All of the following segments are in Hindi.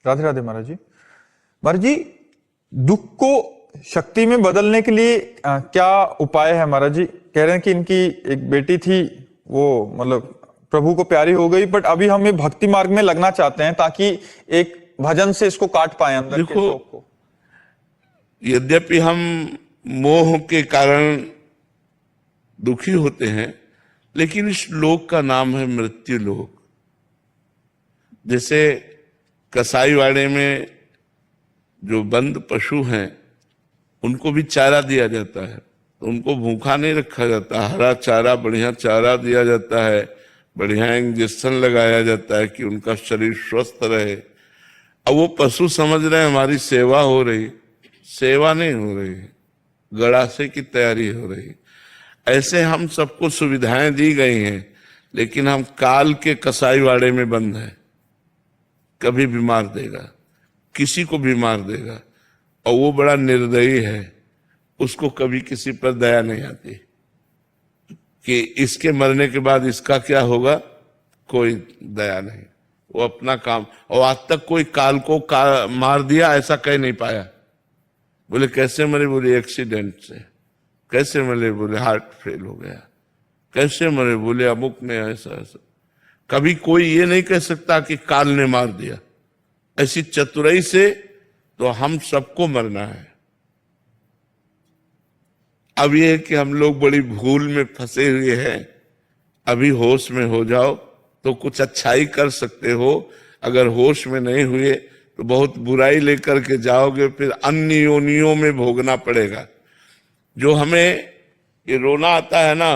राधे राधे महाराज जी। महाराज जी, दुख को शक्ति में बदलने के लिए क्या उपाय है? महाराज जी कह रहे हैं कि इनकी एक बेटी थी, वो मतलब प्रभु को प्यारी हो गई, बट अभी हम ये भक्ति मार्ग में लगना चाहते हैं ताकि एक भजन से इसको काट पाए अंदर के शौक को। यद्यपि हम मोह के कारण दुखी होते हैं, लेकिन इस लोक का नाम है मृत्यु लोक। जैसे कसाईवाड़े में जो बंद पशु हैं उनको भी चारा दिया जाता है, तो उनको भूखा नहीं रखा जाता, हरा चारा, बढ़िया चारा दिया जाता है, बढ़िया इंजेक्शन लगाया जाता है कि उनका शरीर स्वस्थ रहे। अब वो पशु समझ रहे हैं हमारी सेवा हो रही, सेवा नहीं हो रही, गड़ासे की तैयारी हो रही। ऐसे हम सबको सुविधाएं दी गई हैं, लेकिन हम काल के कसाईवाड़े में बंद हैं। कभी बीमार देगा, किसी को बीमार देगा, और वो बड़ा निर्दयी है, उसको कभी किसी पर दया नहीं आती कि इसके मरने के बाद इसका क्या होगा, कोई दया नहीं। वो अपना काम, और आज तक कोई काल को मार दिया ऐसा कह नहीं पाया। बोले कैसे मरे? बोले एक्सीडेंट से। कैसे मरे? बोले हार्ट फेल हो गया। कैसे मरे? बोले अमुक ने ऐसा ऐसा। कभी कोई ये नहीं कह सकता कि काल ने मार दिया। ऐसी चतुराई से तो हम सबको मरना है। अब ये है कि हम लोग बड़ी भूल में फंसे हुए हैं। अभी होश में हो जाओ तो कुछ अच्छाई कर सकते हो, अगर होश में नहीं हुए तो बहुत बुराई लेकर के जाओगे, फिर अन्य योनियों में भोगना पड़ेगा। जो हमें ये रोना आता है ना,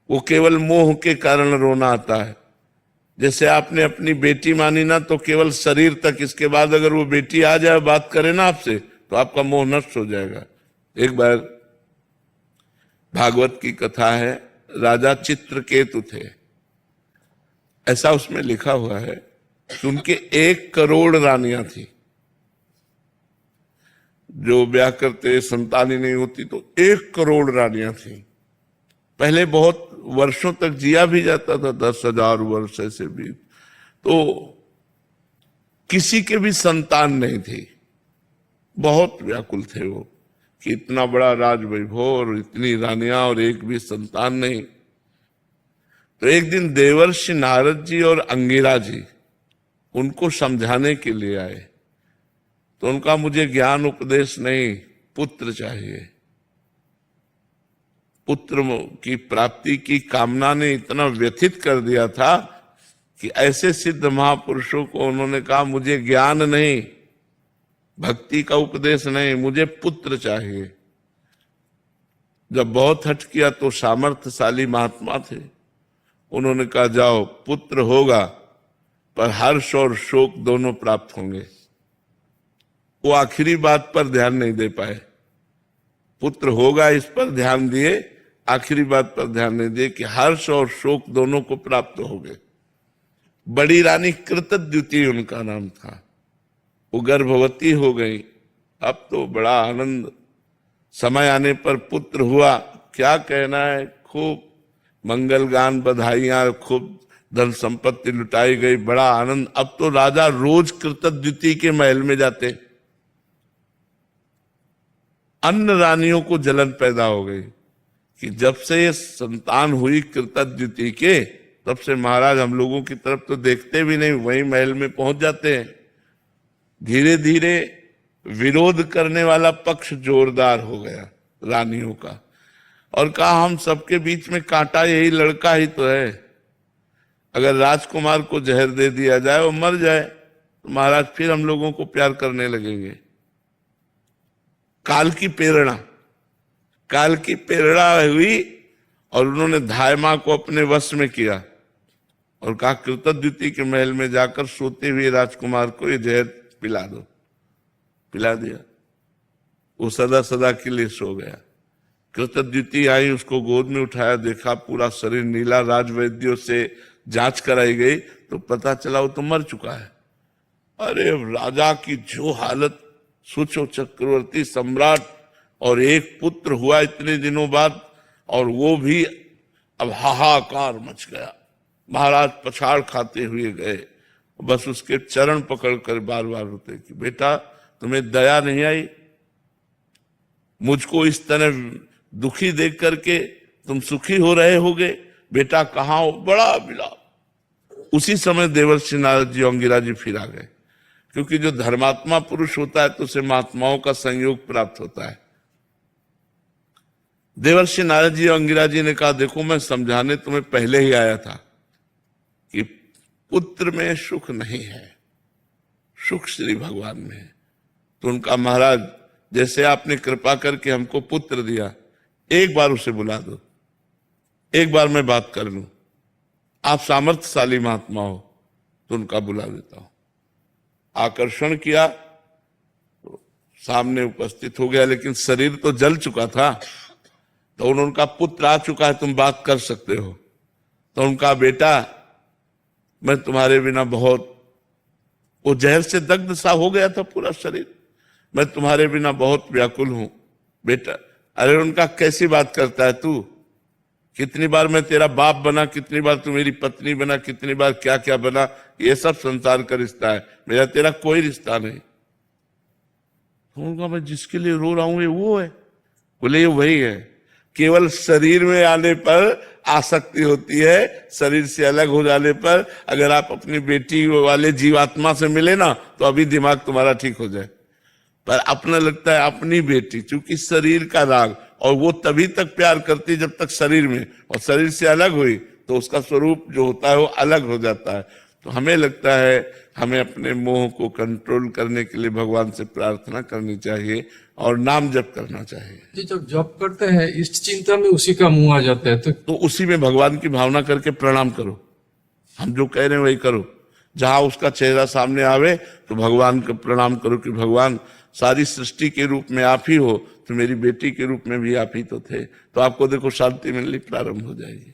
वो केवल मोह के कारण रोना आता है। जैसे आपने अपनी बेटी मानी ना, तो केवल शरीर तक, इसके बाद अगर वो बेटी आ जाए बात करे ना आपसे, तो आपका मोह नष्ट हो जाएगा। एक बार भागवत की कथा है, राजा चित्रकेतु थे। ऐसा उसमें लिखा हुआ है कि उनके 1 करोड़ रानियां थी। जो ब्याह करते संतान ही नहीं होती तो 1 करोड़ रानियां थी। पहले बहुत वर्षों तक जिया भी जाता था, 10,000 वर्ष ऐसे भी, तो किसी के भी संतान नहीं थी। बहुत व्याकुल थे वो कि इतना बड़ा राज वैभव और इतनी रानियां और एक भी संतान नहीं। तो एक दिन देवर्षि नारद जी और अंगिरा जी उनको समझाने के लिए आए। तो उनका मुझे ज्ञान उपदेश नहीं, पुत्र चाहिए। पुत्र की प्राप्ति की कामना ने इतना व्यथित कर दिया था कि ऐसे सिद्ध महापुरुषों को उन्होंने कहा, मुझे ज्ञान नहीं, भक्ति का उपदेश नहीं, मुझे पुत्र चाहिए। जब बहुत हट किया तो सामर्थ्यशाली महात्मा थे, उन्होंने कहा जाओ पुत्र होगा, पर हर्ष और शोक दोनों प्राप्त होंगे। वो आखिरी बात पर ध्यान नहीं दे पाए। पुत्र होगा इस पर ध्यान दिए, आखिरी बात पर ध्यान नहीं दिए कि हर्ष और शोक दोनों को प्राप्त हो गए। बड़ी रानी कृतद्युति उनका नाम था, वो गर्भवती हो गई। अब तो बड़ा आनंद, समय आने पर पुत्र हुआ, क्या कहना है, खूब मंगल गान, बधाइयां, खूब धन संपत्ति लुटाई गई, बड़ा आनंद। अब तो राजा रोज कृतद्युति के महल में जाते। अन्य रानियों को जलन पैदा हो गई कि जब से ये संतान हुई कृतद्युति के, तब से महाराज हम लोगों की तरफ तो देखते भी नहीं, वहीं महल में पहुंच जाते हैं। धीरे धीरे विरोध करने वाला पक्ष जोरदार हो गया रानियों का, और कहा हम सबके बीच में कांटा यही लड़का ही तो है। अगर राजकुमार को जहर दे दिया जाए, वो मर जाए, तो महाराज फिर हम लोगों को प्यार करने लगेंगे। काल की प्रेरणा हुई और उन्होंने धायमा को अपने वश में किया और कहा कृतद्युति के महल में जाकर सोते हुए राजकुमार को ये जहर पिला दो। पिला दिया, वो सदा सदा के लिए सो गया। कृतद्युति आई, उसको गोद में उठाया, देखा पूरा शरीर नीला। राजवैद्यों से जांच कराई गई तो पता चला वो तो मर चुका है। अरे राजा की जो हालत, सोचो चक्रवर्ती सम्राट और एक पुत्र हुआ इतने दिनों बाद, और वो भी अब हाहाकार मच गया। महाराज पछाड़ खाते हुए गए बस उसके चरण पकड़कर बार बार रोते कि बेटा तुम्हें दया नहीं आई, मुझको इस तरह दुखी देख करके तुम सुखी हो रहे होगे, बेटा कहाँ हो, बड़ा विलाप। उसी समय देवर्षि नारद जी अंगिरा जी फिर आ गए, क्योंकि जो धर्मात्मा पुरुष होता है तो उसे महात्माओं का संयोग प्राप्त होता है। देवर्षि नारद जी अंगिरा जी ने कहा देखो मैं समझाने तुम्हें पहले ही आया था कि पुत्र में सुख नहीं है, सुख श्री भगवान में है। तो उनका महाराज जैसे आपने कृपा करके हमको पुत्र दिया, एक बार उसे बुला दो, एक बार मैं बात कर लूं, आप सामर्थ्यशाली महात्मा हो, तो उनका बुला देता हूं। आकर्षण किया तो सामने उपस्थित हो गया, लेकिन शरीर तो जल चुका था। तो उनका पुत्र आ चुका है, तुम बात कर सकते हो। तो उनका बेटा मैं तुम्हारे बिना बहुत, वो जहर से दग्ध सा हो गया था पूरा शरीर, मैं तुम्हारे बिना बहुत व्याकुल हूं बेटा। अरे उनका कैसी बात करता है तू, कितनी बार मैं तेरा बाप बना, कितनी बार तू मेरी पत्नी बना, कितनी बार क्या क्या बना, ये सब संसार का रिश्ता है, मेरा तेरा कोई रिश्ता नहीं। तो उनका मैं जिसके लिए रो रहा हूं ये वो है, बोले ये वही है। केवल शरीर में आने पर आसक्ति होती है, शरीर से अलग हो जाने पर अगर आप अपनी बेटी वाले जीवात्मा से मिले ना तो अभी दिमाग तुम्हारा ठीक हो जाए। पर अपना लगता है अपनी बेटी, चूंकि शरीर का राग, और वो तभी तक प्यार करती जब तक शरीर में, और शरीर से अलग हुई तो उसका स्वरूप जो होता है वो अलग हो जाता है। तो हमें लगता है हमें अपने मोह को कंट्रोल करने के लिए भगवान से प्रार्थना करनी चाहिए और नाम जप करना चाहिए। जी जब जप करते हैं इष्ट चिंता में उसी का मुंह आ जाता है, तो उसी में भगवान की भावना करके प्रणाम करो, हम जो कह रहे हैं वही करो। जहां उसका चेहरा सामने आवे तो भगवान को प्रणाम करो कि भगवान सारी सृष्टि के रूप में आप ही हो, तो मेरी बेटी के रूप में भी आप ही तो थे। तो आपको देखो शांति मिलनी प्रारंभ हो जाएगी।